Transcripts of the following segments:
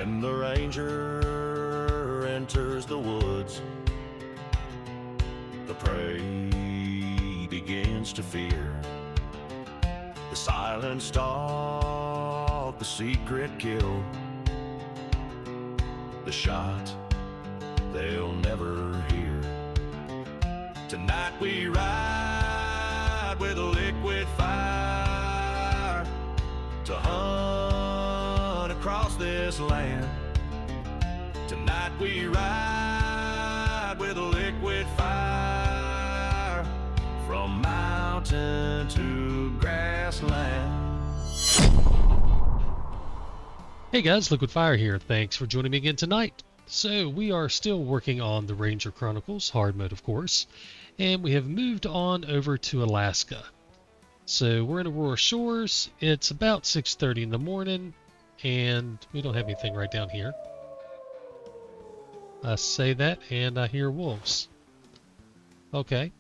When the ranger enters the woods, the prey begins to fear. The silent stalk, the secret kill, the shot they'll never hear. Tonight we ride with a liquid fire to hunt across this land. Tonight we ride with a liquid fire from mountain to grassland. Hey guys, Liquid Fire here. Thanks for joining me again tonight. So we are still working on the Ranger Chronicles, hard mode of course, and we have moved on over to Alaska. So we're in Aurora Shores. It's about 6:30 in the morning, and we don't have anything right down here. I say that, and I hear wolves. Okay.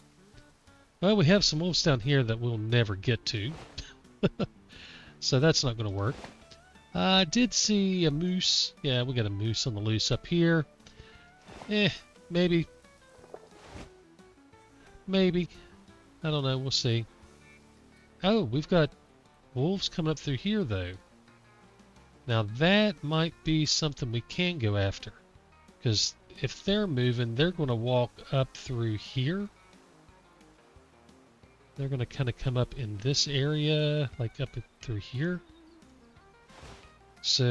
Well, we have some wolves down here that we'll never get to. So that's not going to work. I did see a moose. Yeah, we got a moose on the loose up here. Maybe. Maybe. I don't know. We'll see. Oh, we've got wolves coming up through here, though. Now, that might be something we can go after. Because if they're moving, they're going to walk up through here. They're going to kind of come up in this area, like up through here. So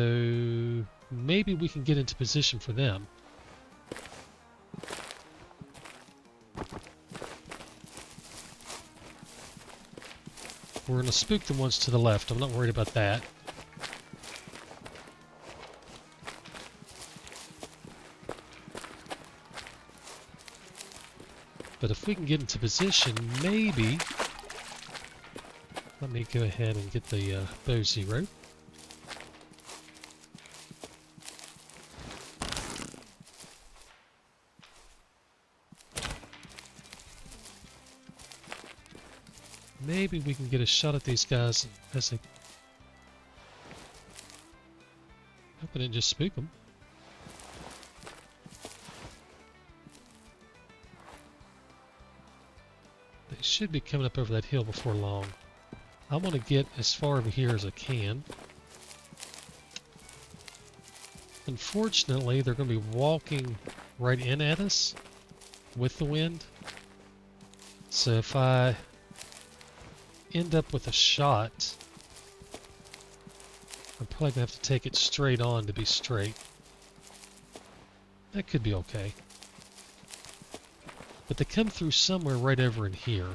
maybe we can get into position for them. We're going to spook the ones to the left. I'm not worried about that. But if we can get into position, maybe... Let me go ahead and get the bow zero. Maybe we can get a shot at these guys as they... Hope I didn't just spook them. They should be coming up over that hill before long. I want to get as far over here as I can. Unfortunately, they're going to be walking right in at us with the wind. So if I end up with a shot, I'm probably going to have to take it straight on to be straight. That could be okay. But they come through somewhere right over in here.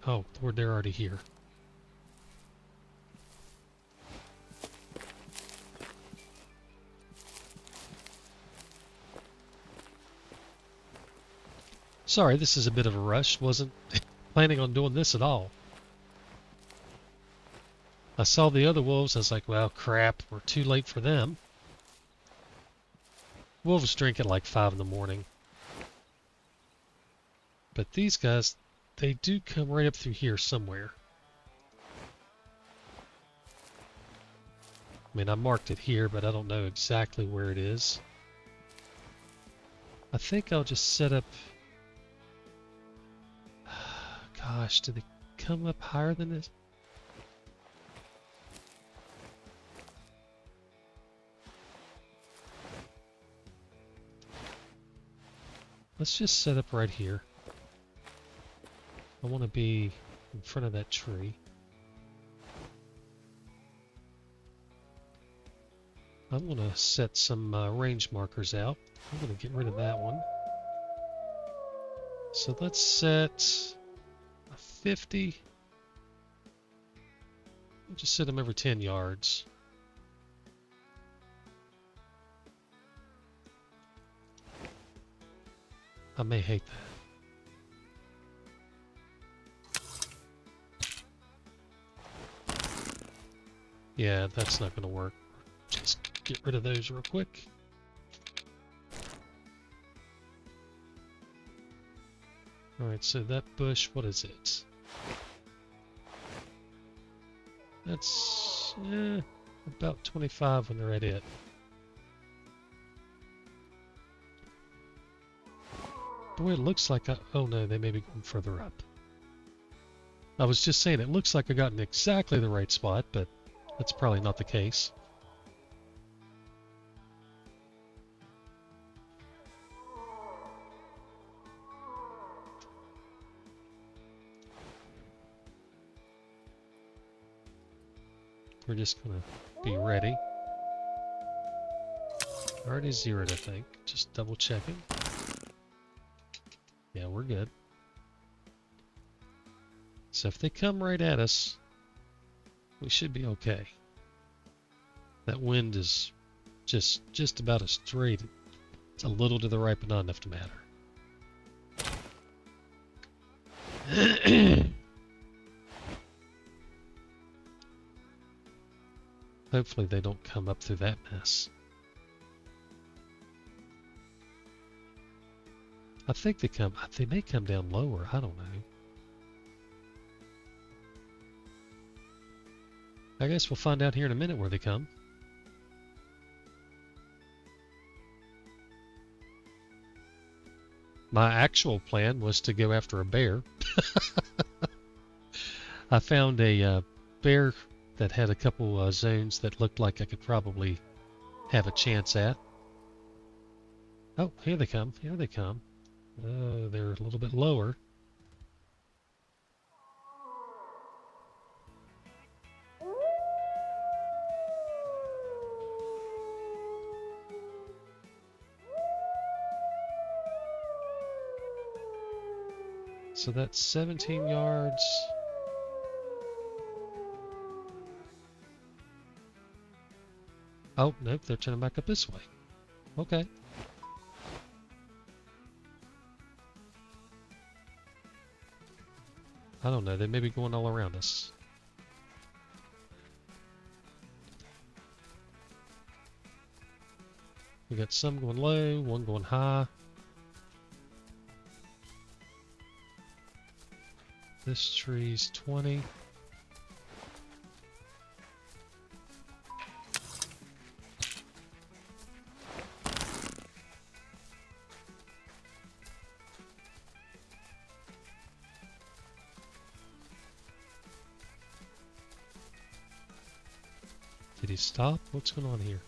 Oh, they're already here. Sorry, this is a bit of a rush. Wasn't planning on doing this at all. I saw the other wolves. I was like, well, crap. We're too late for them. Wolves drink at like 5 in the morning. But these guys, they do come right up through here somewhere. I mean, I marked it here, but I don't know exactly where it is. I think I'll just set up... Gosh, do they come up higher than this? Let's just set up right here. I want to be in front of that tree. I'm going to set some range markers out. I'm going to get rid of that one. So let's set a 50. We'll just set them every 10 yards. I may hate that. Yeah, that's not going to work. Just get rid of those real quick. Alright, so that bush, what is it? That's about 25 when they're at it. Boy, it looks like oh no, they may be going further up. I was just saying, it looks like I got in exactly the right spot, but that's probably not the case. We're just gonna be ready. Already zeroed, I think. Just double checking. Yeah, we're good. So if they come right at us, we should be okay. That wind is just about as straight. It's a little to the right, but not enough to matter. Hopefully they don't come up through that mess. I think they may come down lower, I don't know. I guess we'll find out here in a minute where they come. My actual plan was to go after a bear. I found a bear that had a couple zones that looked like I could probably have a chance at. Oh, here they come. Here they come. They're a little bit lower. So that's 17 yards. Oh, nope, they're turning back up this way. Okay. I don't know, they may be going all around us. We got some going low, one going high. This tree's 20. Did he stop? What's going on here?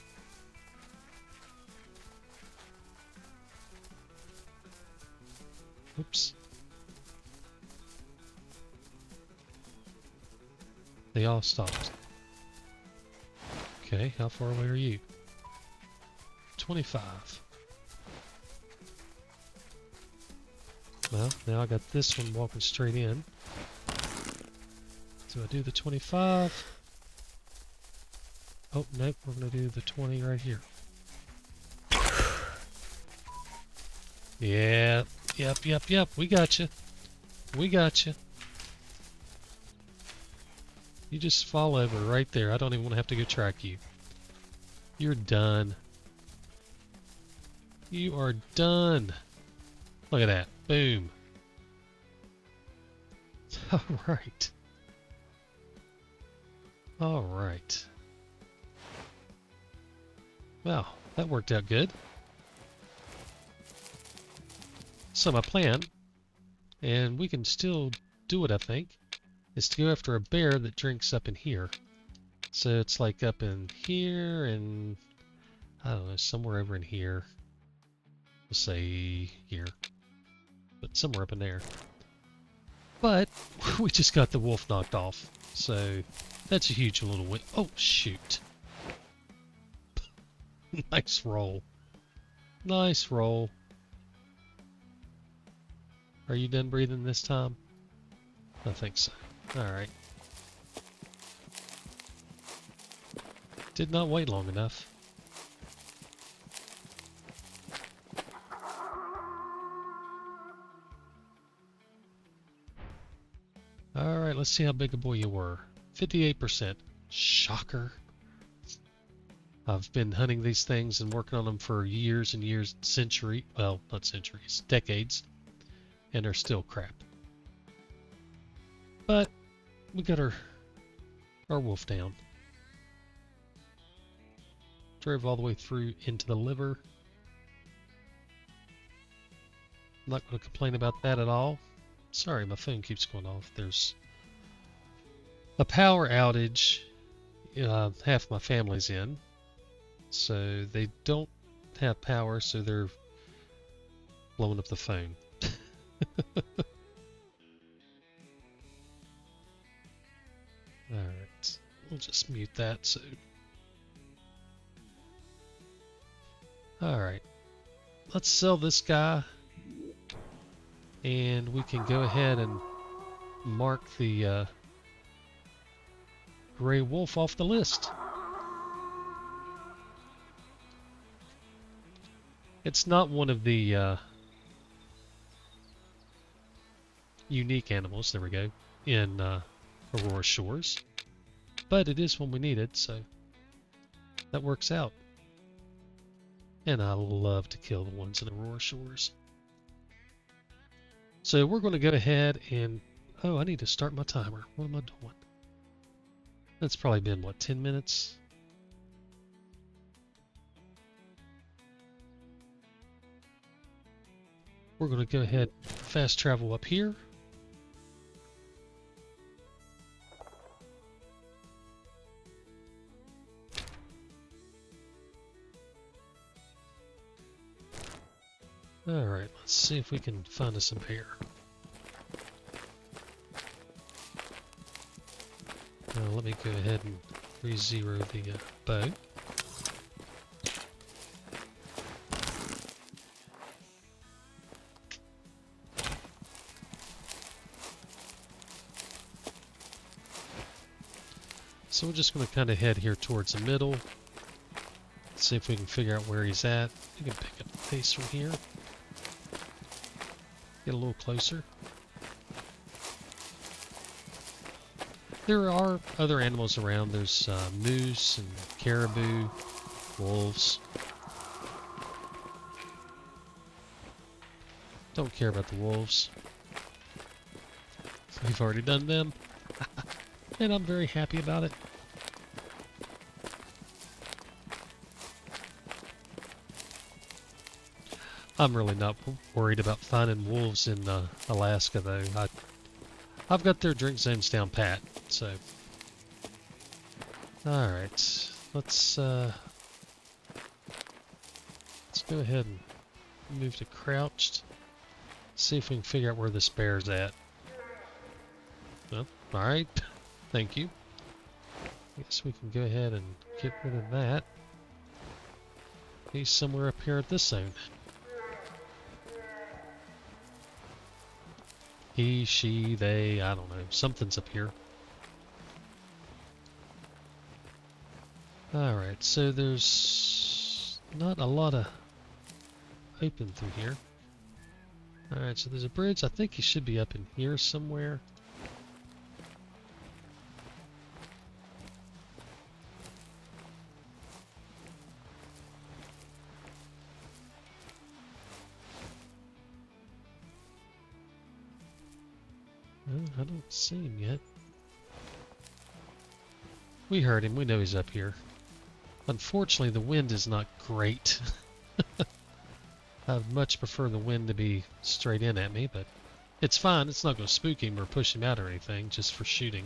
Oops. They all stopped. Okay, how far away are you? 25. Well, now I got this one walking straight in. Do I do the 25? Oh, nope, we're going to do the 20 right here. Yeah, yep, we got you. We got you. You just fall over right there. I don't even want to have to go track you. You're done. You are done. Look at that. Boom. All right. All right. Well, that worked out good. So my plan, and we can still do it, I think, is to go after a bear that drinks up in here. So it's like up in here and, I don't know, somewhere over in here. We'll say here. But somewhere up in there. But we just got the wolf knocked off. So that's a huge little win. Oh, shoot. Nice roll. Nice roll. Are you done breathing this time? I think so. Alright. Did not wait long enough. Alright, let's see how big a boy you were. 58%. Shocker. I've been hunting these things and working on them for years and years, well, not centuries, decades, and they're still crap. But we got our Or wolf down. Drove all the way through into the liver. I'm not going to complain about that at all. Sorry, my phone keeps going off. There's a power outage. Half my family's in. So they don't have power, so they're blowing up the phone. Alright, we'll just mute that. So, alright, let's sell this guy, and we can go ahead and mark the gray wolf off the list. It's not one of the unique animals, there we go, in Aurora Shores, but it is one we needed, so that works out. And I love to kill the ones in Aurora Shores. So we're going to go ahead and... Oh, I need to start my timer. What am I doing? That's probably been, what, 10 minutes? We're going to go ahead and fast travel up here. Alright, let's see if we can find us some hair. Now let me go ahead and re-zero the bow. So we're just going to kind of head here towards the middle. See if we can figure out where he's at. We can pick up the pace from here. Get a little closer. There are other animals around. There's moose and caribou, wolves. Don't care about the wolves. We've already done them. And I'm very happy about it. I'm really not worried about finding wolves in Alaska, though. I've got their drink zones down pat, so... Alright, let's go ahead and move to crouched. See if we can figure out where this bear's at. Well, alright. Thank you. I guess we can go ahead and get rid of that. He's somewhere up here at this zone. He, she, they, I don't know. Something's up here. Alright, so there's not a lot of open through here. Alright, so there's a bridge. I think he should be up in here somewhere. I don't see him yet. We heard him. We know he's up here. Unfortunately, the wind is not great. I'd much prefer the wind to be straight in at me, but it's fine. It's not going to spook him or push him out or anything, just for shooting.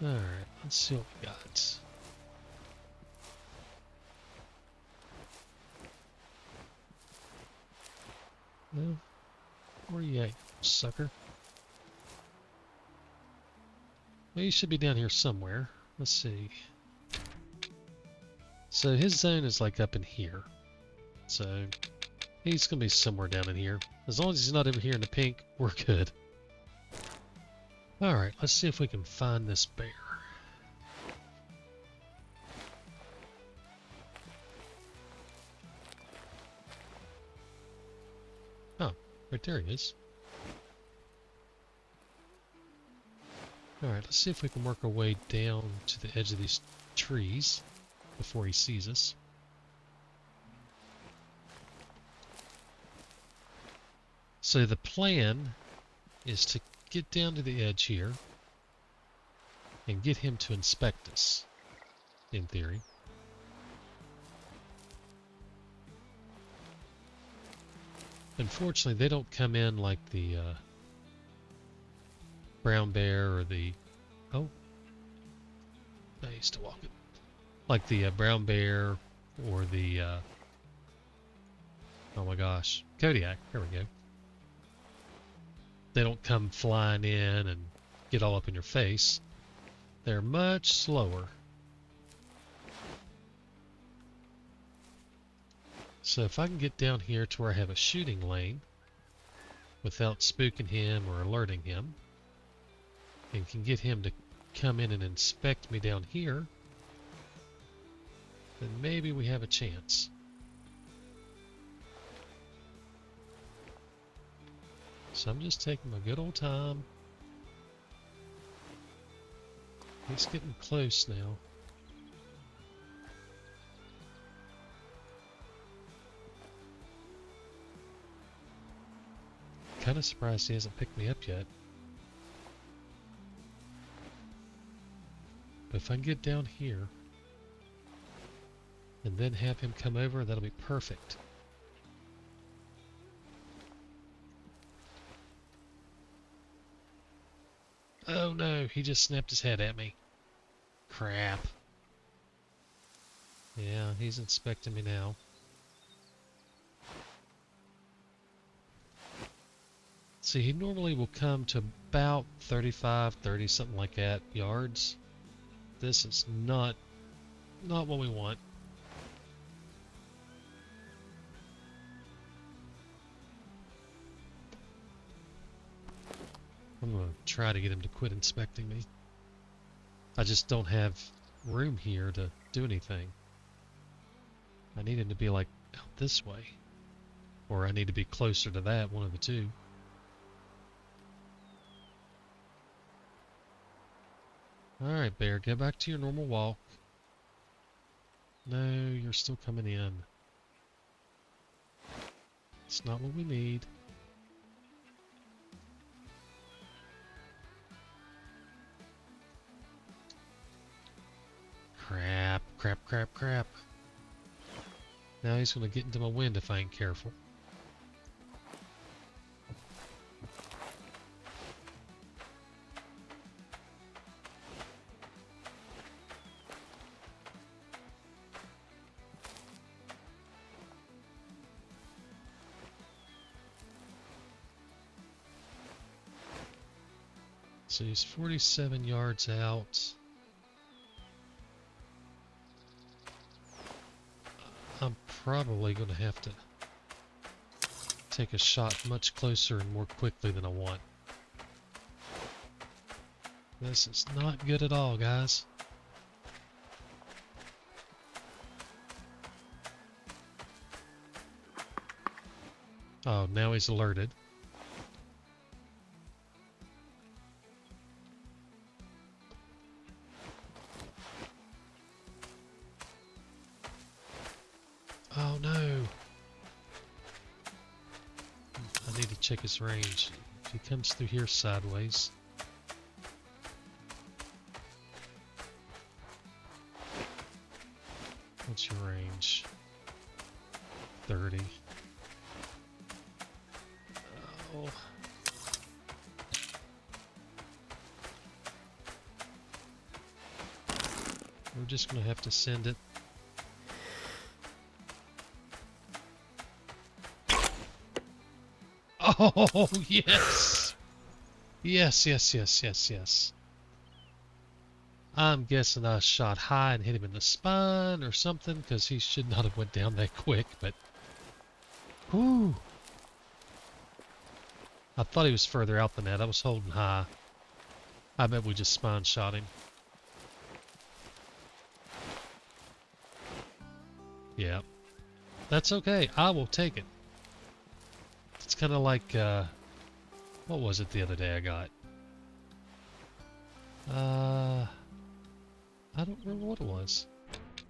Alright, let's see what we got. Well, where you at, sucker? Well, he should be down here somewhere. Let's see. So his zone is like up in here. So he's going to be somewhere down in here. As long as he's not over here in the pink, we're good. Alright, let's see if we can find this bear. Oh, right there he is. Alright, let's see if we can work our way down to the edge of these trees before he sees us. So the plan is to get down to the edge here and get him to inspect us, in theory. Unfortunately, they don't come in like the brown bear or the... Oh, I used to walk it. Like the brown bear or the... oh my gosh, Kodiak. There we go. They don't come flying in and get all up in your face. They're much slower. So if I can get down here to where I have a shooting lane without spooking him or alerting him, and can get him to come in and inspect me down here, then maybe we have a chance. So I'm just taking my good old time. He's getting close now. Kind of surprised he hasn't picked me up yet. But if I can get down here and then have him come over, that'll be perfect. Oh no, he just snapped his head at me. Crap. Yeah, he's inspecting me now. See, he normally will come to about 35, 30, something like that, yards. This is not what we want. I'm going to try to get him to quit inspecting me. I just don't have room here to do anything. I need him to be like out this way. Or I need to be closer to that, one of the two. Alright, bear, get back to your normal walk. No, you're still coming in. It's not what we need. Crap, crap, crap, crap. Now he's going to get into my wind if I ain't careful. So he's 47 yards out. I'm probably going to have to take a shot much closer and more quickly than I want. This is not good at all, guys. Oh, now he's alerted. Oh no! I need to check his range. If he comes through here sideways. What's your range? 30. Oh. We're just gonna have to send it. Oh, yes! Yes, yes, yes, yes, yes. I'm guessing I shot high and hit him in the spine or something, because he should not have went down that quick, but... Whew! I thought he was further out than that. I was holding high. I bet we just spine shot him. Yeah. That's okay. I will take it. It's kind of like, what was it the other day I got? I don't remember what it was.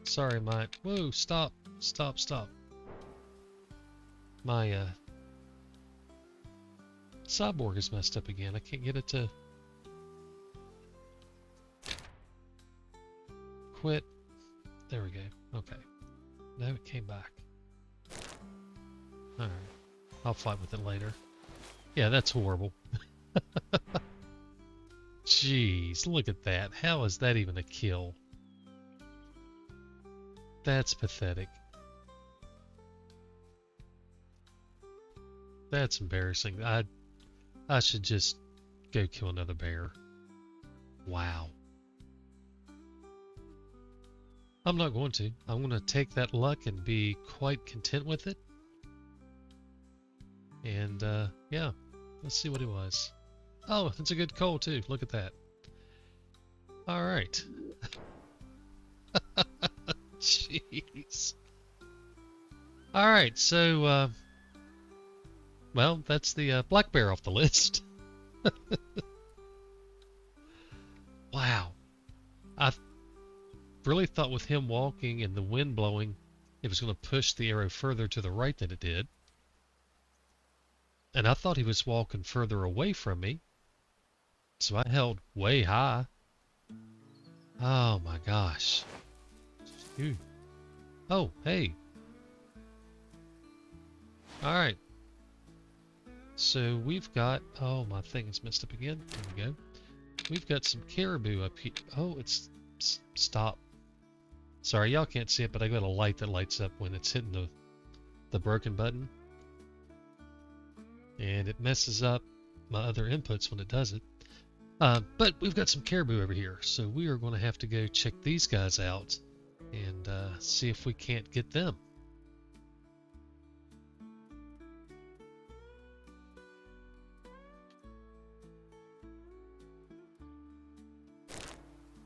Sorry, whoa, stop, stop, stop. My, Cyborg is messed up again. I can't get it to quit. There we go. Okay. Now it came back. Alright. I'll fight with it later. Yeah, that's horrible. Jeez, look at that. How is that even a kill? That's pathetic. That's embarrassing. I should just go kill another bear. Wow. I'm not going to. I'm going to take that luck and be quite content with it. And, yeah. Let's see what it was. Oh, it's a good coal, too. Look at that. Alright. Jeez. Alright, so, well, that's the black bear off the list. Wow. I really thought with him walking and the wind blowing, it was going to push the arrow further to the right than it did. And I thought he was walking further away from me. So I held way high. Oh my gosh. Ooh. Oh, hey. Alright. So we've got... Oh, my thing is messed up again. There we go. We've got some caribou up here. Oh, it's... Stop. Sorry, y'all can't see it, but I got a light that lights up when it's hitting the broken button. And it messes up my other inputs when it does it. But we've got some caribou over here, so we are going to have to go check these guys out and see if we can't get them.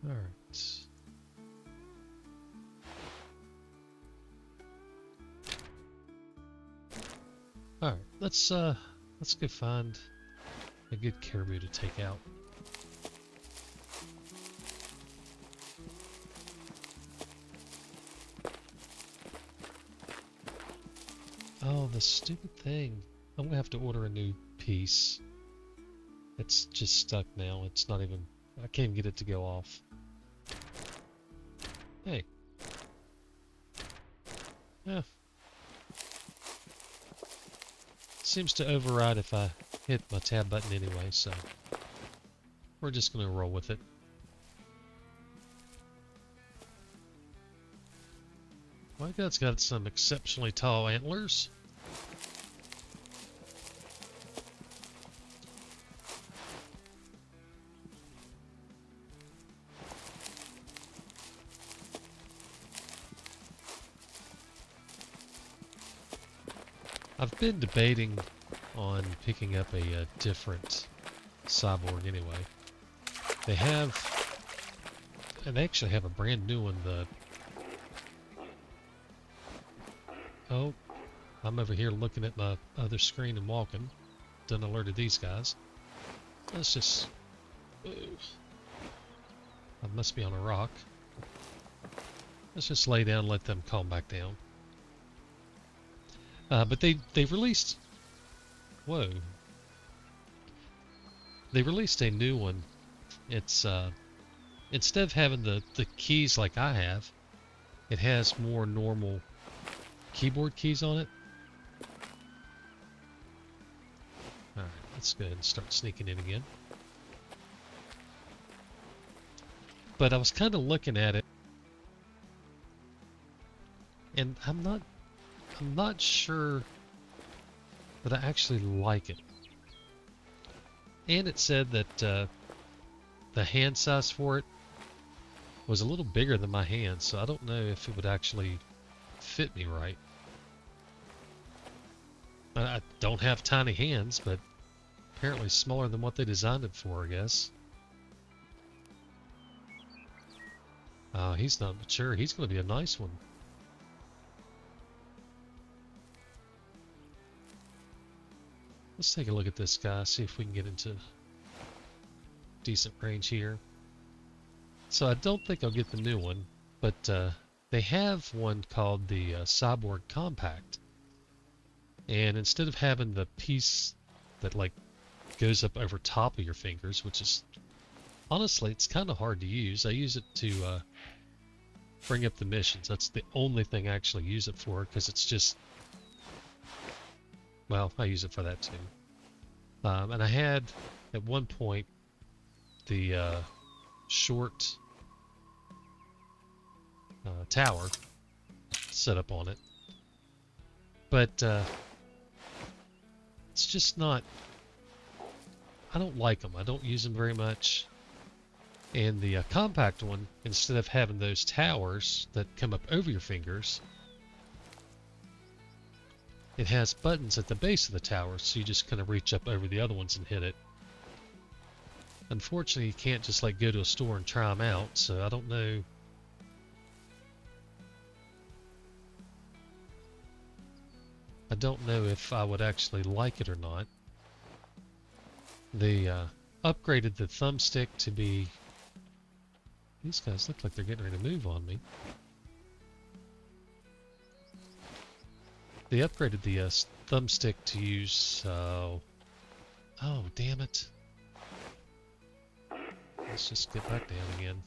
All right. All right. Let's go find a good caribou to take out. Oh, the stupid thing. I'm gonna have to order a new piece. It's just stuck now. It's not even... I can't even get it to go off. Hey. Yeah. Seems to override if I hit my tab button anyway, so... We're just gonna roll with it. My god's got some exceptionally tall antlers. I've been debating on picking up a different cyborg anyway. They actually have a brand new one, oh, I'm over here looking at my other screen and walking. Done alerted these guys. Let's just... I must be on a rock. Let's just lay down and let them calm back down. But they released... Whoa. They released a new one. It's, instead of having the keys like I have, it has more normal keyboard keys on it. Alright, let's go ahead and start sneaking in again. But I was kind of looking at it, and I'm not sure that I actually like it. And it said that the hand size for it was a little bigger than my hand, so I don't know if it would actually fit me right. I don't have tiny hands, but apparently smaller than what they designed it for, I guess. He's not mature. He's going to be a nice one. Let's take a look at this guy, see if we can get into decent range here. So I don't think I'll get the new one, but they have one called the Cyborg Compact. And instead of having the piece that like goes up over top of your fingers, which is honestly, it's kind of hard to use. I use it to bring up the missions. That's the only thing I actually use it for, because it's just, well, I use it for that too. And I had at one point the short tower set up on it, but it's just not, I don't like them. I don't use them very much. And the compact one, instead of having those towers that come up over your fingers, it has buttons at the base of the tower, so you just kind of reach up over the other ones and hit it. Unfortunately, you can't just like go to a store and try them out, so I don't know. I don't know if I would actually like it or not. They upgraded the thumbstick to be... These guys look like they're getting ready to move on me. They upgraded the thumbstick to use... oh, damn it. Let's just get back down again.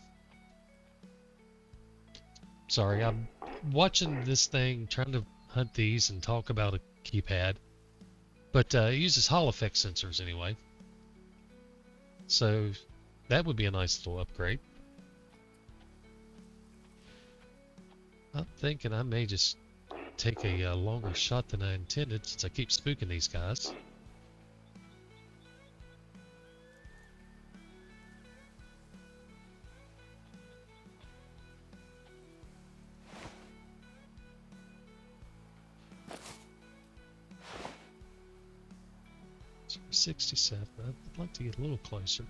Sorry, I'm watching this thing, trying to hunt these and talk about a keypad. But it uses Hall effect sensors anyway. So that would be a nice little upgrade. I'm thinking I may just take a longer shot than I intended, since I keep spooking these guys. So 67. I'd like to get a little closer.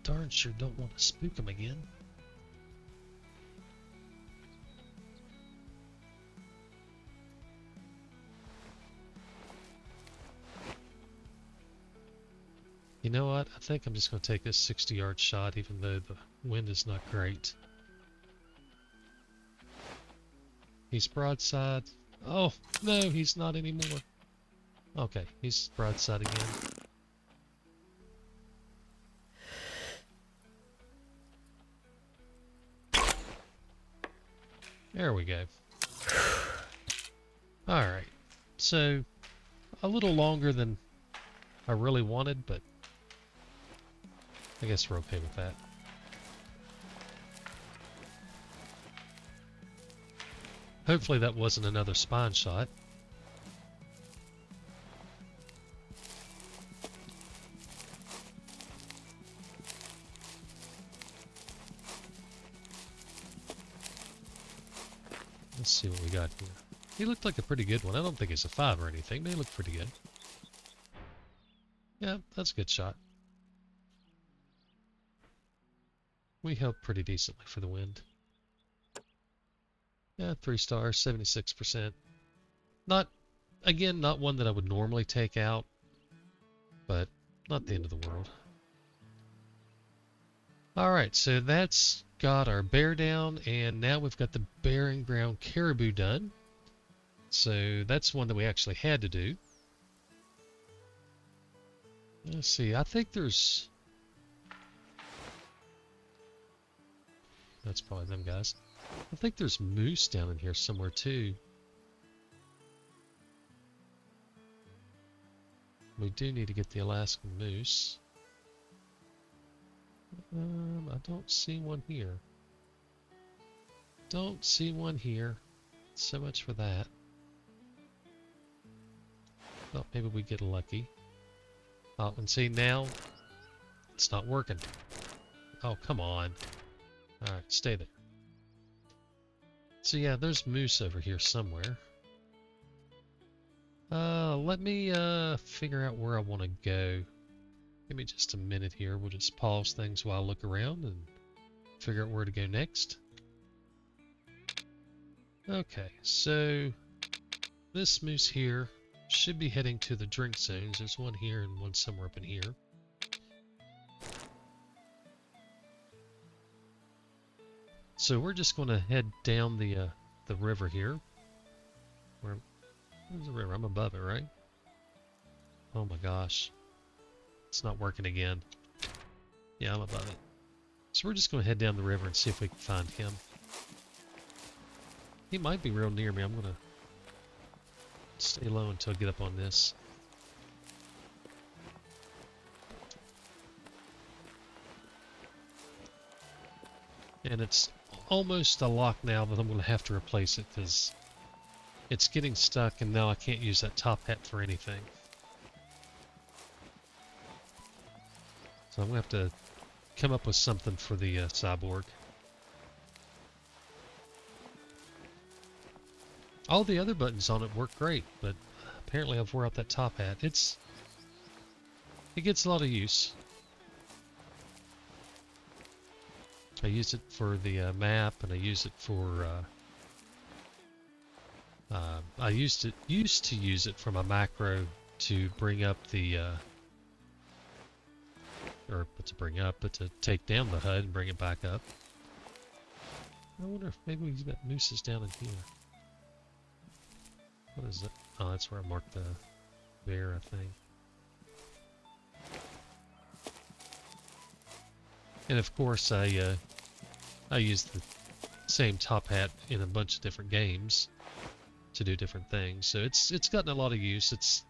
Darn sure don't want to spook him again. You know what? I think I'm just going to take this 60-yard shot, even though the wind is not great. He's broadside. Oh, no, he's not anymore. Okay, he's broadside again. There we go. Alright, so a little longer than I really wanted, but I guess we're okay with that. Hopefully that wasn't another spine shot. Let's see what we got here. He looked like a pretty good one. I don't think it's a 5 or anything, but he looked pretty good. Yeah, that's a good shot. We held pretty decently for the wind. Yeah, 3 stars, 76%. Not, again, not one that I would normally take out, but not the end of the world. Alright, so that's got our bear down, and now we've got the bearing ground caribou done. So that's one that we actually had to do. Let's see, I think there's... That's probably them guys. I think there's moose down in here somewhere too. We do need to get the Alaskan moose. I don't see one here. Don't see one here. So much for that. Well, maybe we get lucky. Oh, and see now, it's not working. Oh, come on. Alright, stay there. So yeah, there's moose over here somewhere. Let me figure out where I want to go. Give me just a minute here. We'll just pause things while I look around and figure out where to go next. Okay, so this moose here should be heading to the drink zones. There's one here and one somewhere up in here. So we're just going to head down the river here. Where's the river? I'm above it, right? Oh my gosh. It's not working again. Yeah, I'm above it. So we're just going to head down the river and see if we can find him. He might be real near me. I'm going to stay low until I get up on this. And it's almost a lock now, but I'm going to have to replace it because it's getting stuck and now I can't use that top hat for anything. So I'm going to have to come up with something for the cyborg. All the other buttons on it work great, but apparently I've wore out that top hat. It gets a lot of use. I use it for the map, and I use it for I used to use it for my macro to bring up the but to take down the HUD and bring it back up. I wonder if maybe we got mooses down in here. What is it? Oh, that's where I marked the bear, I think. And of course, I use the same top hat in a bunch of different games to do different things. So it's gotten a lot of use. It's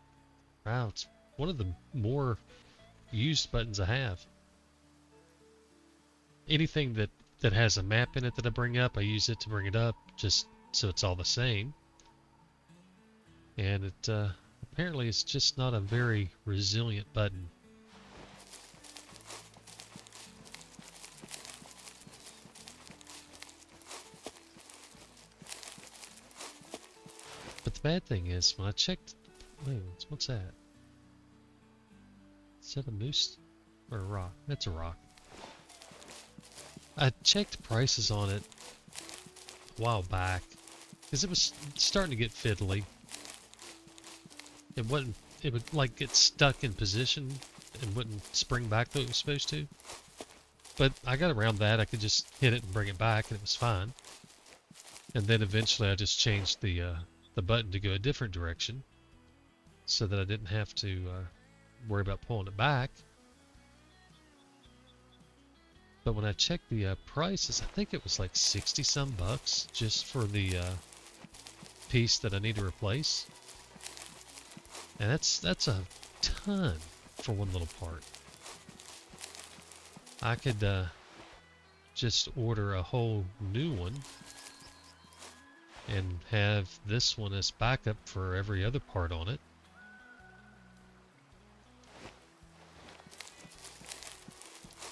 one of the more used buttons I have. Anything that has a map in it that I bring up, I use it to bring it up, just so it's all the same. And it apparently it's just not a very resilient button. But the bad thing is, when I checked... Wait, what's that? Is that a moose or a rock? That's a rock. I checked prices on it a while back because it was starting to get fiddly. It would like get stuck in position and wouldn't spring back the way it was supposed to. But I got around that. I could just hit it and bring it back and it was fine. And then eventually I just changed the button to go a different direction so that I didn't have to worry about pulling it back. But when I checked the prices, I think it was like 60 some bucks just for the piece that I need to replace. And that's a ton for one little part. I could just order a whole new one and have this one as backup for every other part on it.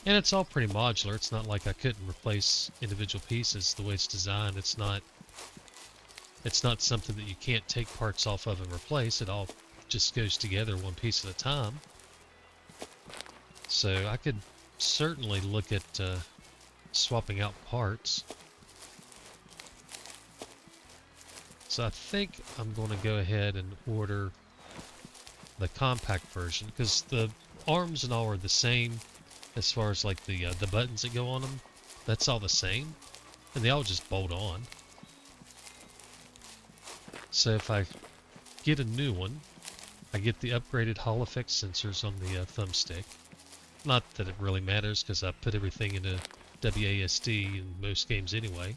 And it's all pretty modular. It's not like I couldn't replace individual pieces the way it's designed. It's not something that you can't take parts off of and replace. It all just goes together one piece at a time. So I could certainly look at swapping out parts. So I think I'm going to go ahead and order the compact version because the arms and all are the same as far as like the buttons that go on them. That's all the same, and they all just bolt on. So if I get a new one, I get the upgraded Hall effect sensors on the thumbstick. Not that it really matters because I put everything into WASD in most games anyway.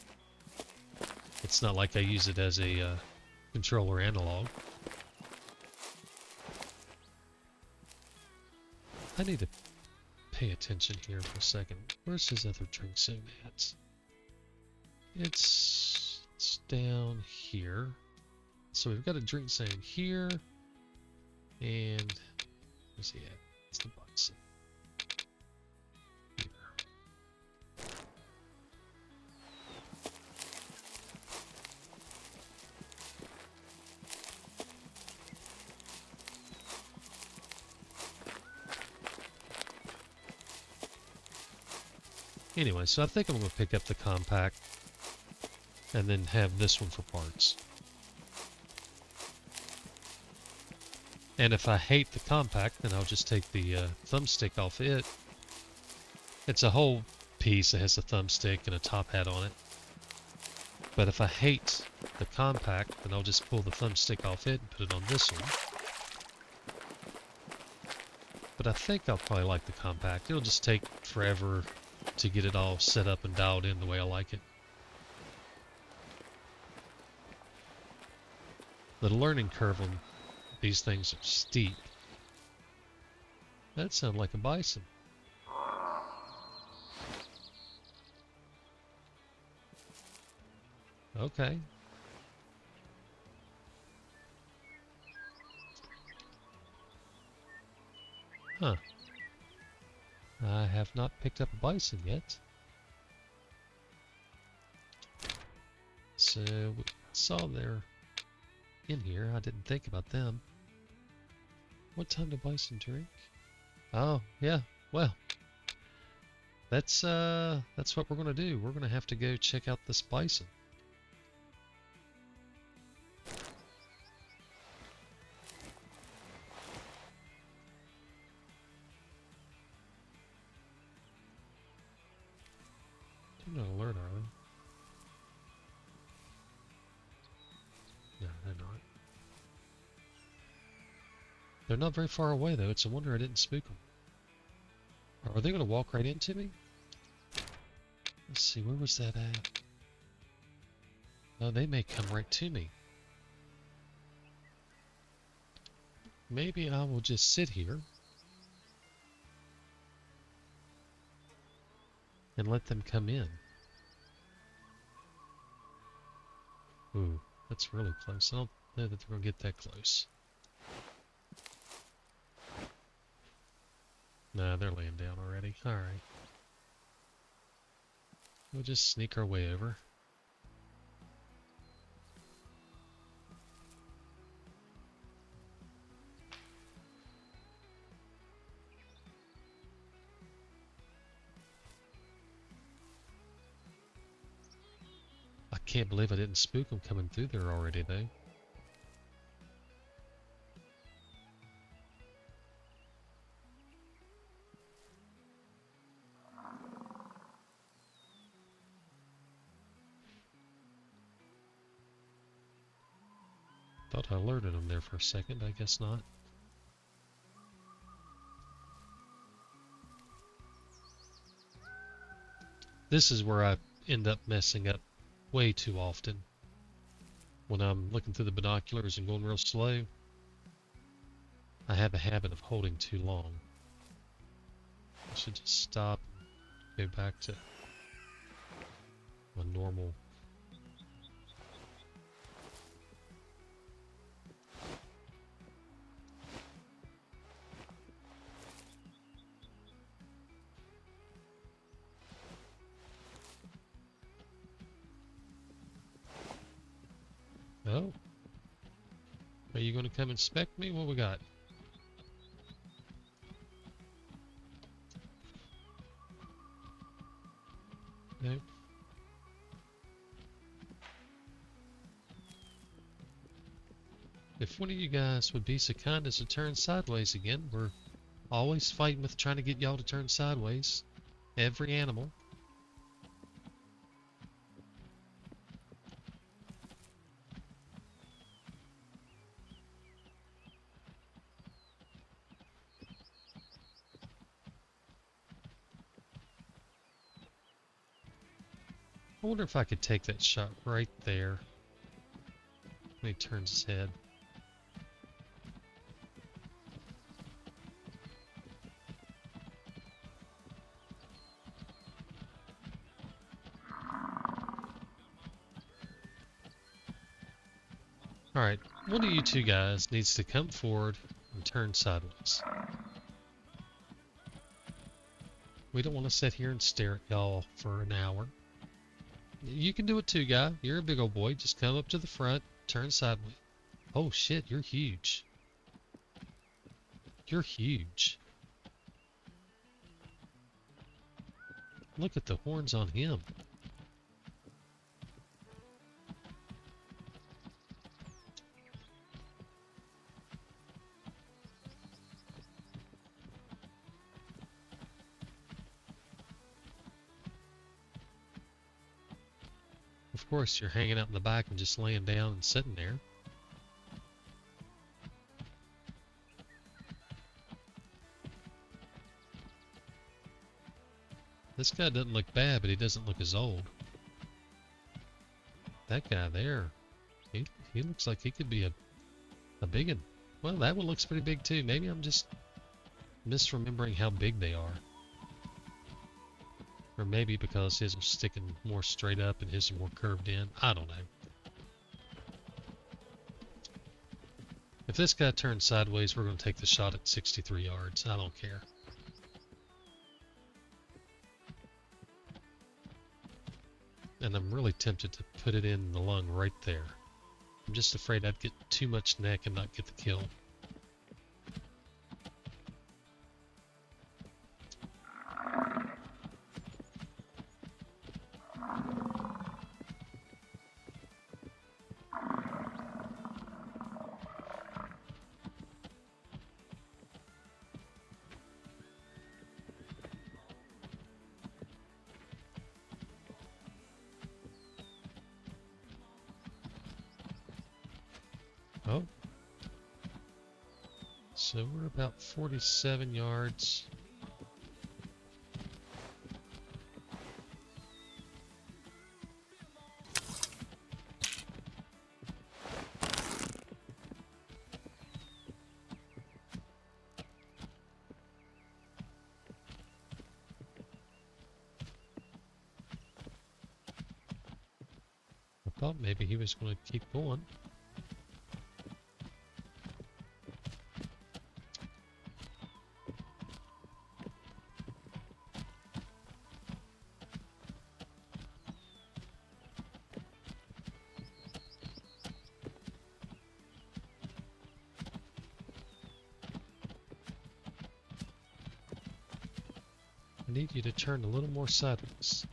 It's not like I use it as a controller analog. I need to pay attention here for a second. Where's his other drink zone at? It's down here. So we've got a drink zone here. And where's he at? It's the Bison. Here. Anyway, so I think I'm going to pick up the compact and then have this one for parts. And if I hate the compact, then I'll just take the thumbstick off it. It's a whole piece that has a thumbstick and a top hat on it. But if I hate the compact, then I'll just pull the thumbstick off it and put it on this one. But I think I'll probably like the compact. It'll just take forever to get it all set up and dialed in the way I like it. The learning curve on these things are steep. That sounded like a bison. Okay. Huh. I have not picked up a bison yet. So, I saw they're in here. I didn't think about them. What time do bison drink? Oh, yeah. Well, that's what we're gonna do. We're gonna have to go check out this bison. They're not alert, are they? No, they're not. They're not very far away, though. It's a wonder I didn't spook them. Are they going to walk right into me? Let's see, where was that at? Oh, they may come right to me. Maybe I will just sit here and let them come in. Ooh, that's really close. I don't know that they're going to get that close. Nah, they're laying down already. Alright. We'll just sneak our way over. I can't believe I didn't spook them coming through there already, though. Thought I alerted them there for a second. I guess not. This is where I end up messing up way too often. When I'm looking through the binoculars and going real slow, I have a habit of holding too long. I should just stop and go back to my normal. Oh, are you going to come inspect me? What we got? Nope. If one of you guys would be so kind as to turn sideways again, we're always fighting with trying to get y'all to turn sideways. Every animal. I wonder if I could take that shot right there when he turns his head. Alright, one of you two guys needs to come forward and turn sideways. We don't want to sit here and stare at y'all for an hour. You can do it too, guy. You're a big old boy. Just come up to the front, turn sideways. Oh shit, you're huge. You're huge. Look at the horns on him. of course, you're hanging out in the back and just laying down and sitting there. This guy doesn't look bad, but he doesn't look as old. That guy there, he looks like he could be a big one. Well, that one looks pretty big too. Maybe I'm just misremembering how big they are. Or maybe because his are sticking more straight up and his are more curved in. I don't know. If this guy turns sideways, we're going to take the shot at 63 yards. I don't care. And I'm really tempted to put it in the lung right there. I'm just afraid I'd get too much neck and not get the kill. Oh. So we're about 47 yards. I thought maybe he was going to keep going. I need you to turn a little more sideways.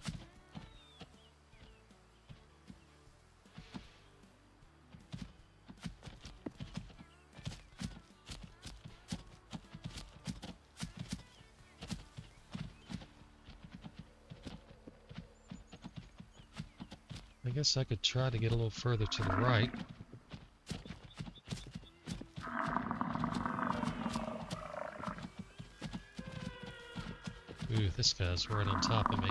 I guess I could try to get a little further to the right. Ooh, this guy's right on top of me.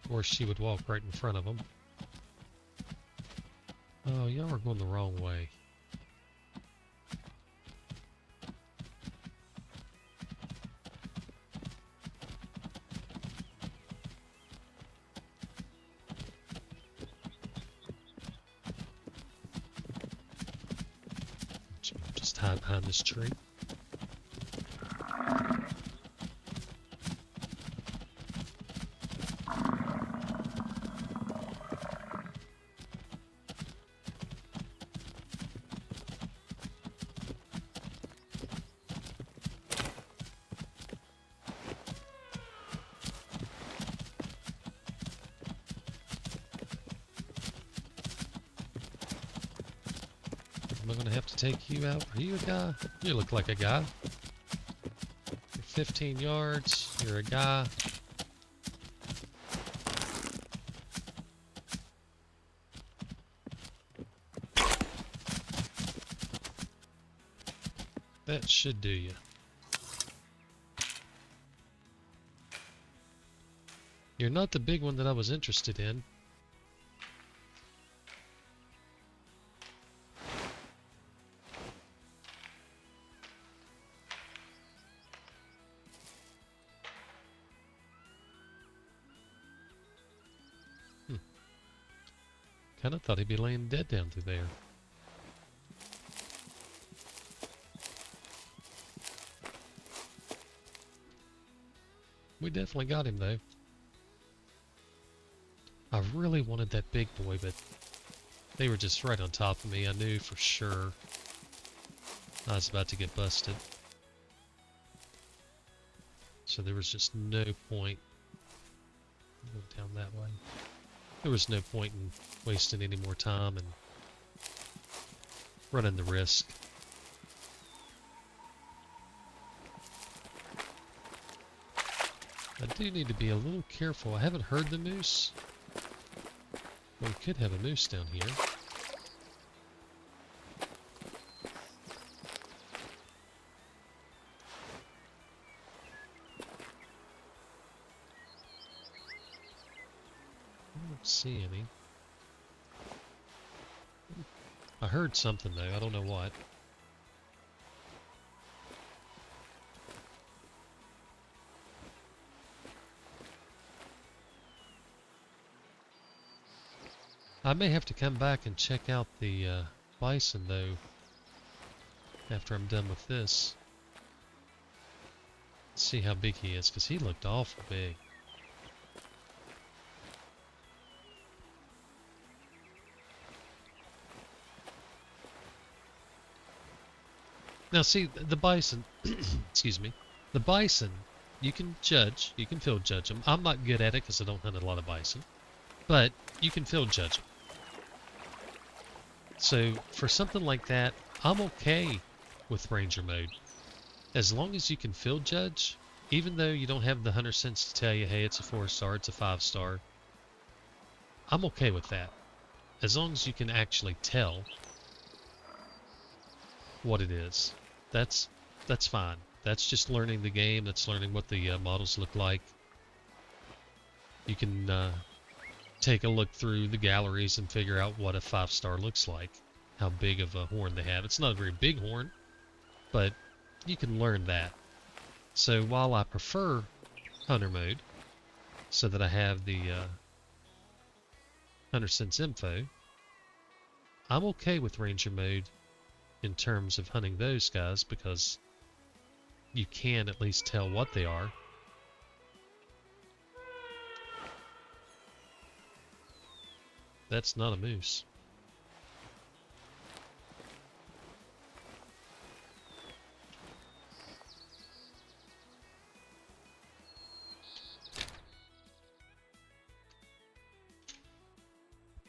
Or she would walk right in front of him. Oh, y'all are going the wrong way. Just hide behind this tree. Am I gonna have to take you out? Are you a guy? You look like a guy. You're 15 yards. You're a guy. That should do you. You're not the big one that I was interested in. Kinda thought he'd be laying dead down through there. We definitely got him though. I really wanted that big boy, but they were just right on top of me. I knew for sure I was about to get busted. So there was just no point going down that way. There was no point in wasting any more time and running the risk. I do need to be a little careful. I haven't heard the moose. We could have a moose down here. I don't see any. I heard something though, I don't know what. I may have to come back and check out the bison though after I'm done with this. See how big he is, because he looked awful big. Now see, the bison, excuse me, the bison, you can field judge them. I'm not good at it because I don't hunt a lot of bison, but you can field judge them. So for something like that, I'm okay with ranger mode. As long as you can field judge, even though you don't have the hunter sense to tell you, hey, it's a 4-star, it's a 5-star, I'm okay with that. As long as you can actually tell what it is. That's fine. That's just learning the game. That's learning what the models look like. You can take a look through the galleries and figure out what a 5-star looks like, how big of a horn they have. It's not a very big horn, but you can learn that. So while I prefer hunter mode, so that I have the hunter sense info, I'm okay with ranger mode in terms of hunting those guys because you can at least tell what they are. That's not a moose.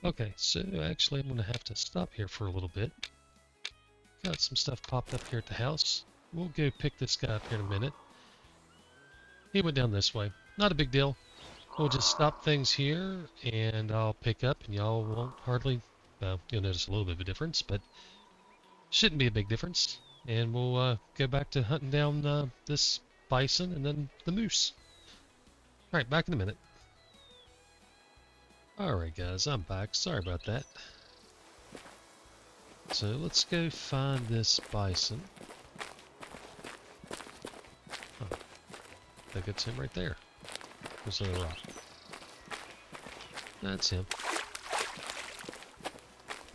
Okay, so actually I'm going to have to stop here for a little bit. Got some stuff popped up here at the house. We'll go pick this guy up here in a minute. He went down this way. Not a big deal. We'll just stop things here and I'll pick up and y'all won't hardly, well, you'll notice a little bit of a difference, but shouldn't be a big difference. And we'll go back to hunting down this bison and then the moose. Alright, back in a minute. Alright guys, I'm back. Sorry about that. So let's go find this bison. Oh, I think it's him right there. There's a rock. That's him.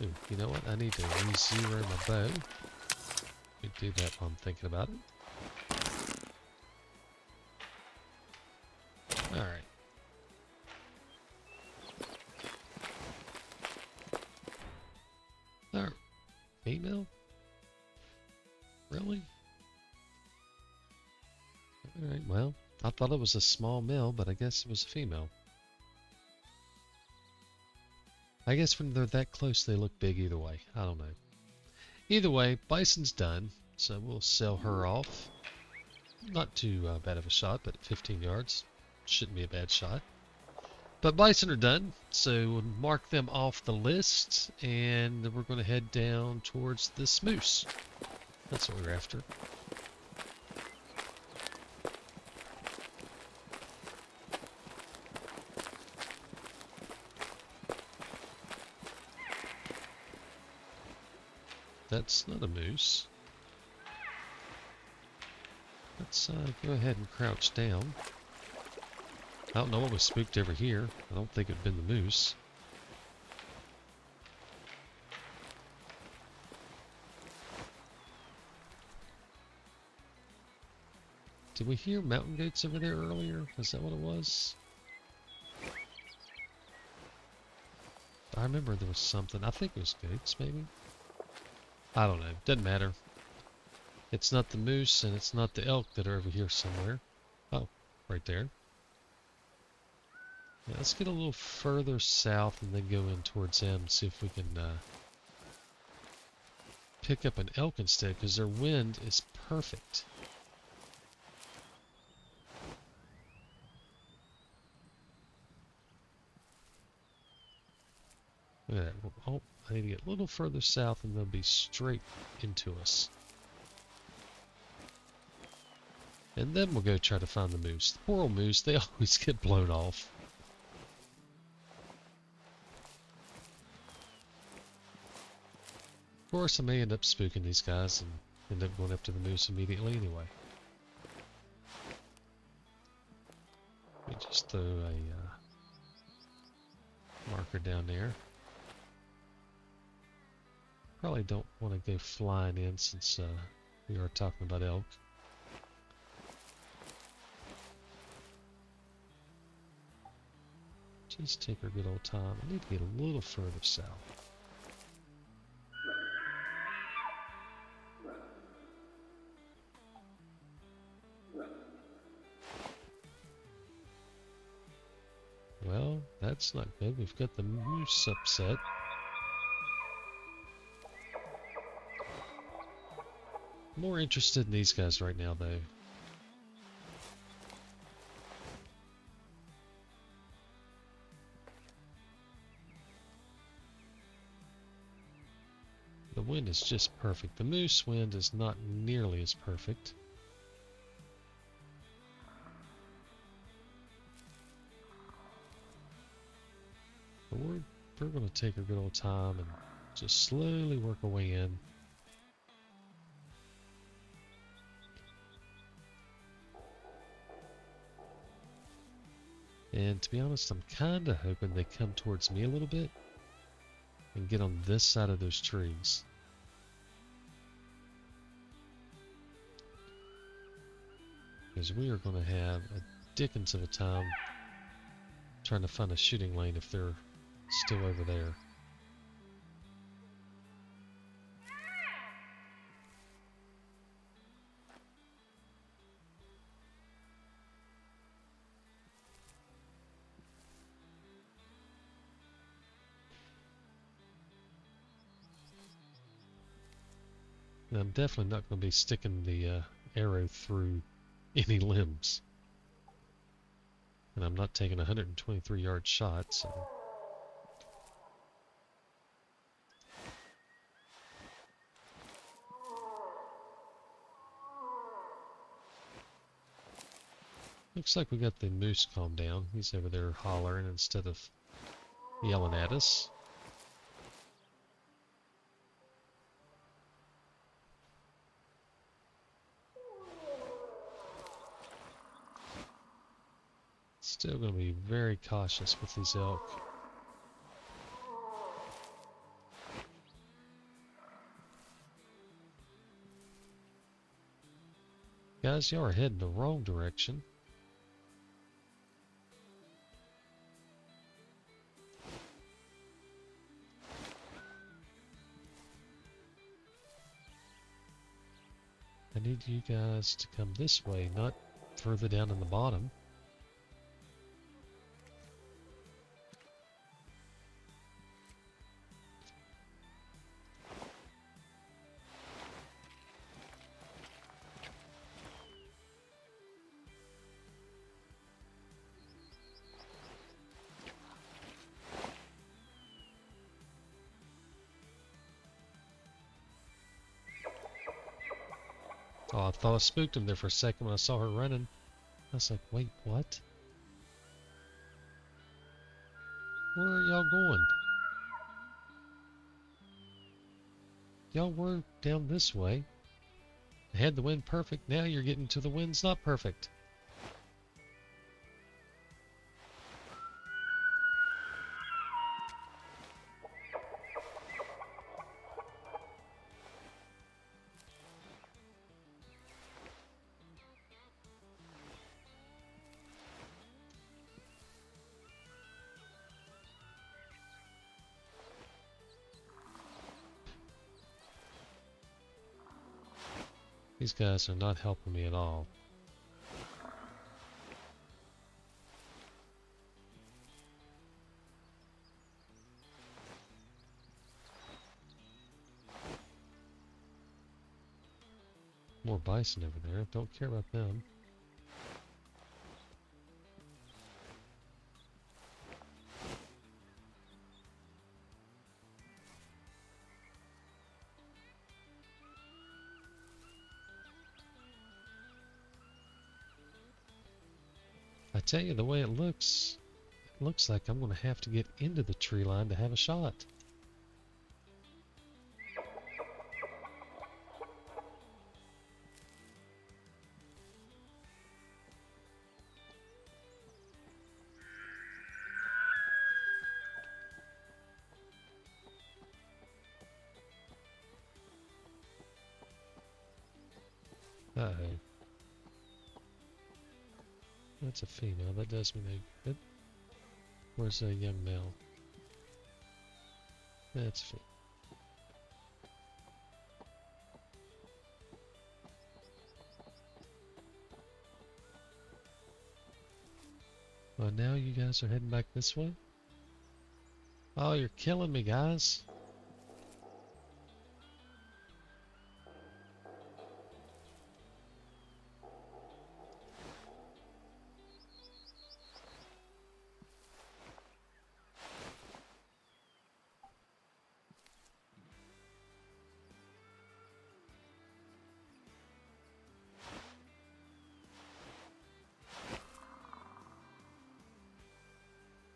Ooh, you know what? I need to re-zero my bow. Let me do that while I'm thinking about it. Alright. Alright. Female? Really? Alright, well, I thought it was a small male, but I guess it was a female. I guess when they're that close, they look big either way. I don't know. Either way, Bison's done, so we'll sell her off. Not too bad of a shot, but 15 yards. Shouldn't be a bad shot. But Bison are done, so we'll mark them off the list, and then we're going to head down towards this moose. That's what we're after. That's not a moose. Let's go ahead and crouch down. I don't know what was spooked over here. I don't think it'd been the moose. Did we hear mountain goats over there earlier? Is that what it was? I remember there was something. I think it was goats, maybe? I don't know. Doesn't matter. It's not the moose and it's not the elk that are over here somewhere. Oh, right there. Yeah, let's get a little further south and then go in towards them and see if we can pick up an elk instead, because their wind is perfect. Look at that. Oh, I need to get a little further south and they'll be straight into us. And then we'll go try to find the moose. The poor old moose, they always get blown off. Of course, I may end up spooking these guys and end up going up to the moose immediately anyway. Let me just throw a marker down there. Probably don't want to go flying in since we are talking about elk. Just take our good old time. I need to get a little further south. Well, that's not good. We've got the moose upset. More interested in these guys right now, though. The wind is just perfect. The moose wind is not nearly as perfect. But we're going to take a good old time and just slowly work our way in. And to be honest, I'm kind of hoping they come towards me a little bit and get on this side of those trees. Because we are going to have a dickens of a time trying to find a shooting lane if they're still over there. And I'm definitely not going to be sticking the arrow through any limbs. And I'm not taking a 123-yard shot, so... Looks like we got the moose calmed down. He's over there hollering instead of yelling at us. Still going to be very cautious with these elk. Guys, y'all are heading the wrong direction. I need you guys to come this way, not further down in the bottom. Oh, I thought I spooked him there for a second when I saw her running. I was like, wait, what? Where are y'all going? Y'all were down this way. I had the wind perfect. Now you're getting to the wind's not perfect. These guys are not helping me at all. More bison over there. Don't care about them. I tell you, the way it looks like I'm going to have to get into the tree line to have a shot. Uh-oh. That's a female. That does me no good. Where's a young male? That's a female. Well, now you guys are heading back this way? Oh, you're killing me, guys.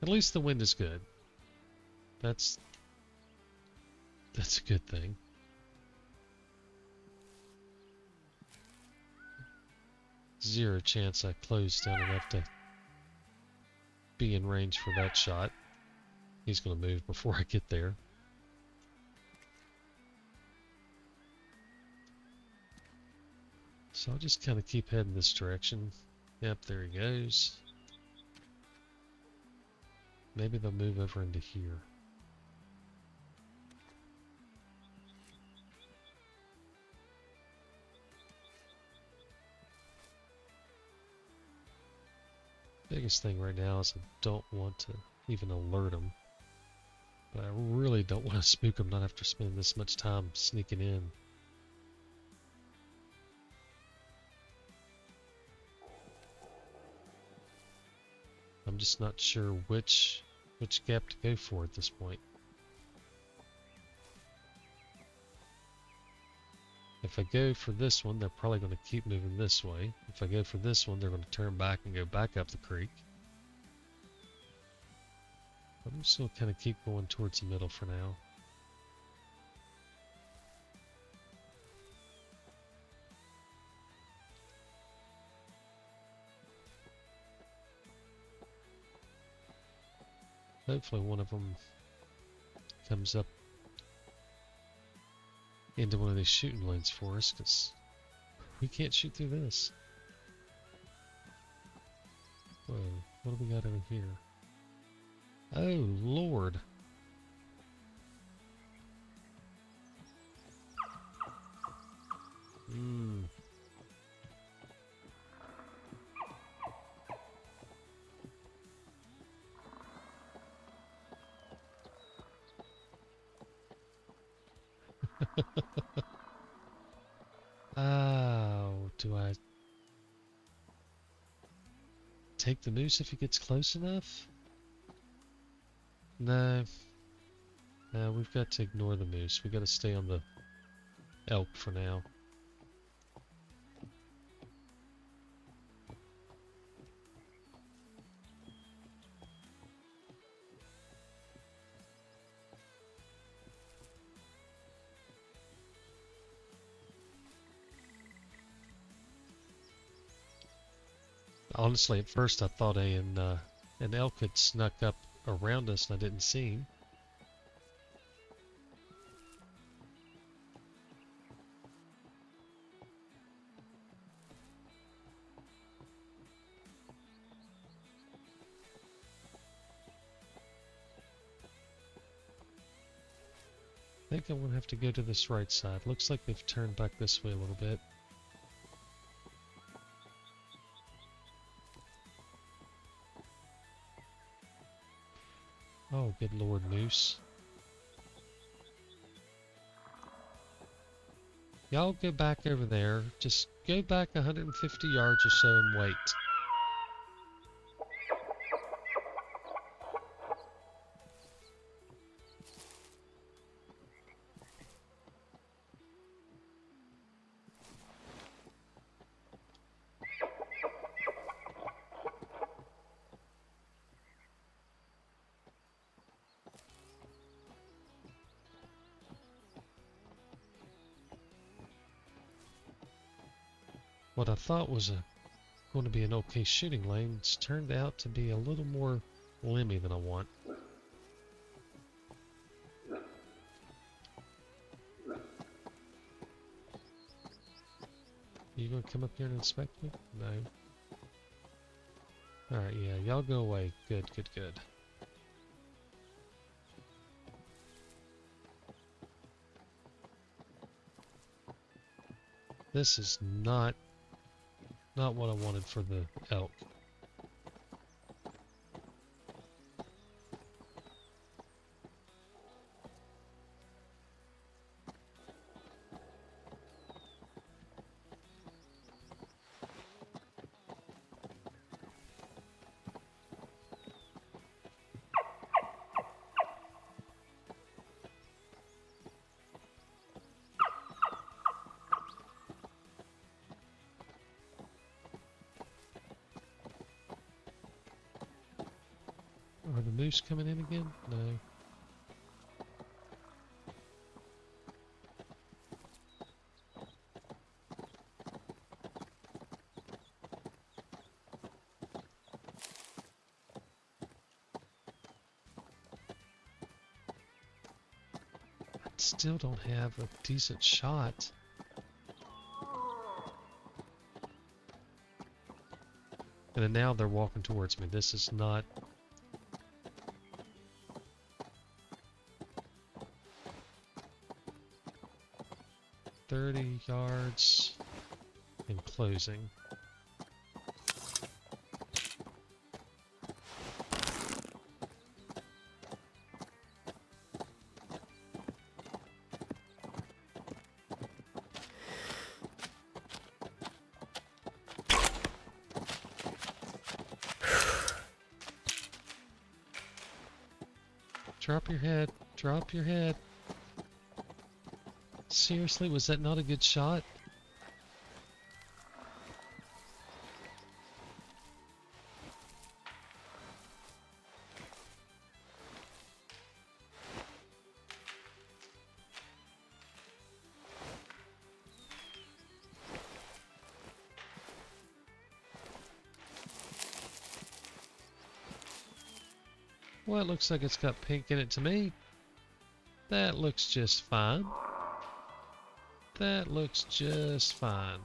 At least the wind is good. That's a good thing. Zero chance I closed down enough to be in range for that shot. He's going to move before I get there. So I'll just kind of keep heading this direction. Yep, there he goes. Maybe they'll move over into here. Biggest thing right now is I don't want to even alert them. But I really don't want to spook them, not after spending this much time sneaking in. I'm just not sure which gap to go for at this point. If I go for this one, they're probably going to keep moving this way. If I go for this one, they're going to turn back and go back up the creek. I'm just going to kind of keep going towards the middle for now. Hopefully one of them comes up into one of these shooting lanes for us, because we can't shoot through this. Whoa, what do we got over here? Oh, Lord. Oh, do I take the moose if he gets close enough? No. No, we've got to ignore the moose. We've got to stay on the elk for now. Honestly, at first I thought an elk had snuck up around us and I didn't see him. I think I'm going to have to go to this right side. Looks like they've turned back this way a little bit. Good Lord, moose. Y'all go back over there. Just go back 150 yards or so and wait. What I thought was going to be an okay shooting lane, it's turned out to be a little more limmy than I want. You gonna come up here and inspect me? No. Alright, yeah, y'all go away. Good, good, good. This is not what I wanted for the elk. Are the moose coming in again? No. I still don't have a decent shot. And then now they're walking towards me. This is not... ...30 yards and closing. Drop your head. Drop your head. Seriously, was that not a good shot? Well, it looks like it's got pink in it to me. That looks just fine. That looks just fine.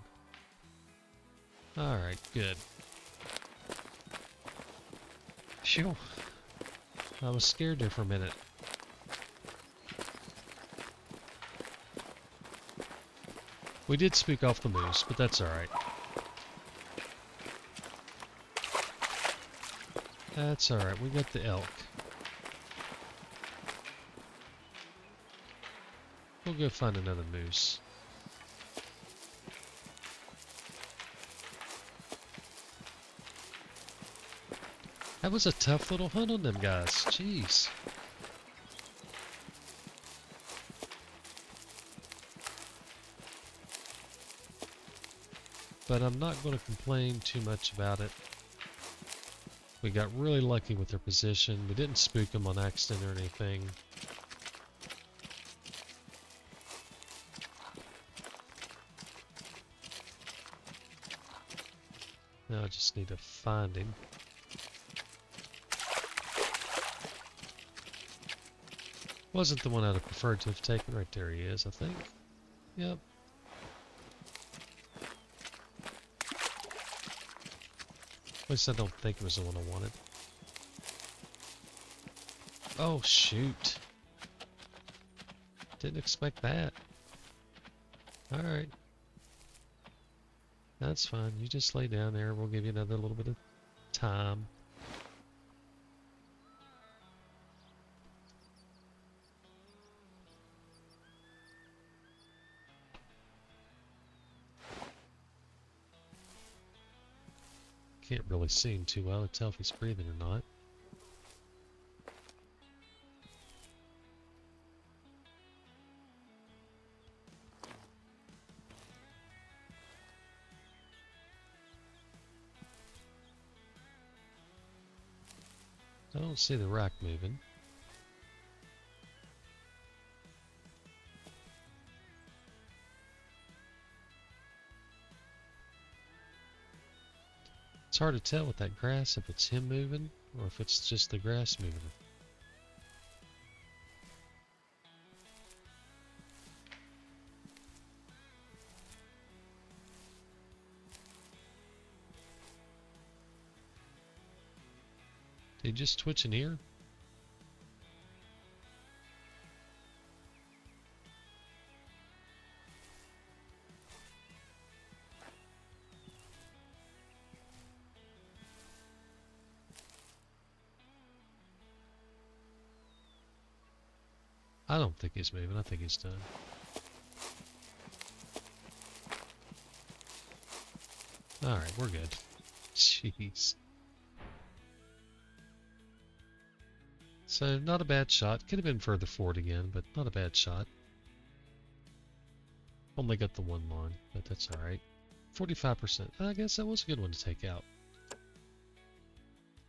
Alright, good. Phew. I was scared there for a minute. We did spook off the moose, but that's alright. That's alright, we got the elk. We'll go find another moose. That was a tough little hunt on them guys. Jeez. But I'm not going to complain too much about it. We got really lucky with their position. We didn't spook them on accident or anything. Now I just need to find him. Wasn't the one I'd have preferred to have taken. Right there he is, I think. Yep. At least I don't think it was the one I wanted. Oh, shoot. Didn't expect that. Alright. That's fine. You just lay down there. We'll give you another little bit of time. can't really see him too well to tell if he's breathing or not. I don't see the rack moving. It's hard to tell with that grass if it's him moving or if it's just the grass moving. Did he just twitch in here? I don't think he's moving. I think he's done. Alright, we're good. Jeez. So, not a bad shot. Could have been further forward again, but not a bad shot. Only got the one long, but that's alright. 45%. I guess that was a good one to take out.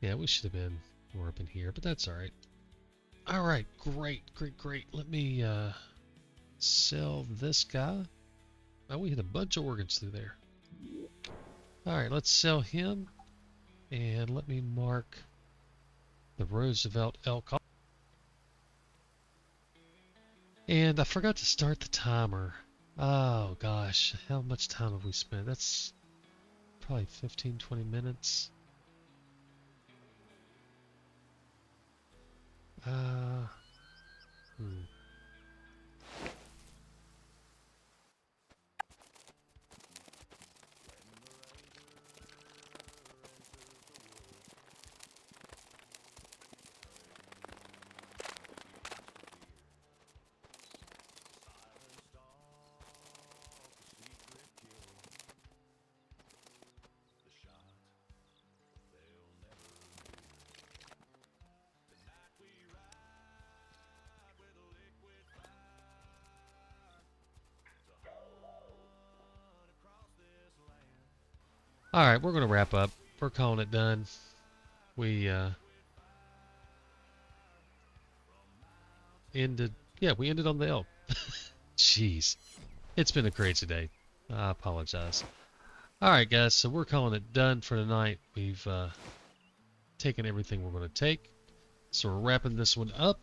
Yeah, we should have been more up in here, but that's alright. Alright, great. Let me sell this guy. Oh, we hit a bunch of organs through there. Alright, let's sell him. And let me mark the Roosevelt elk. And I forgot to start the timer. Oh gosh, how much time have we spent? That's probably 15-20 minutes. Alright, we're going to wrap up. We're calling it done. We ended on the elk. Jeez. It's been a crazy day. I apologize. Alright guys, so we're calling it done for tonight. We've taken everything we're going to take. So we're wrapping this one up.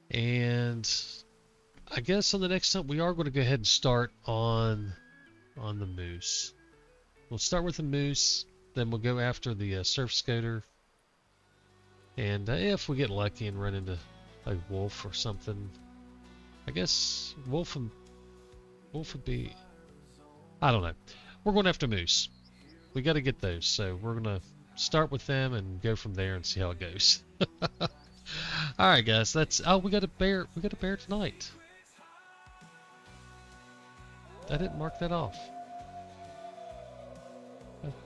And I guess on the next time we are going to go ahead and start on the moose. We'll start with the moose, then we'll go after the surf scoter. And if we get lucky and run into a wolf or something, I guess wolf would be, I don't know. We're going after moose. We got to get those, so we're going to start with them and go from there and see how it goes. All right, guys. We got a bear. We got a bear tonight. I didn't mark that off.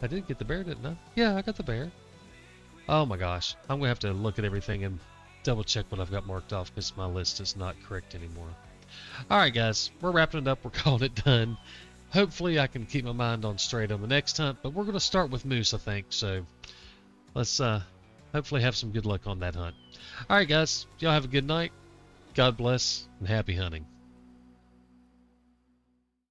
I did get the bear, didn't I? Yeah, I got the bear. Oh my gosh. I'm going to have to look at everything and double check what I've got marked off because my list is not correct anymore. Alright guys, we're wrapping it up. We're calling it done. Hopefully I can keep my mind on straight on the next hunt, but we're going to start with moose, I think. So let's hopefully have some good luck on that hunt. Alright guys, y'all have a good night. God bless and happy hunting.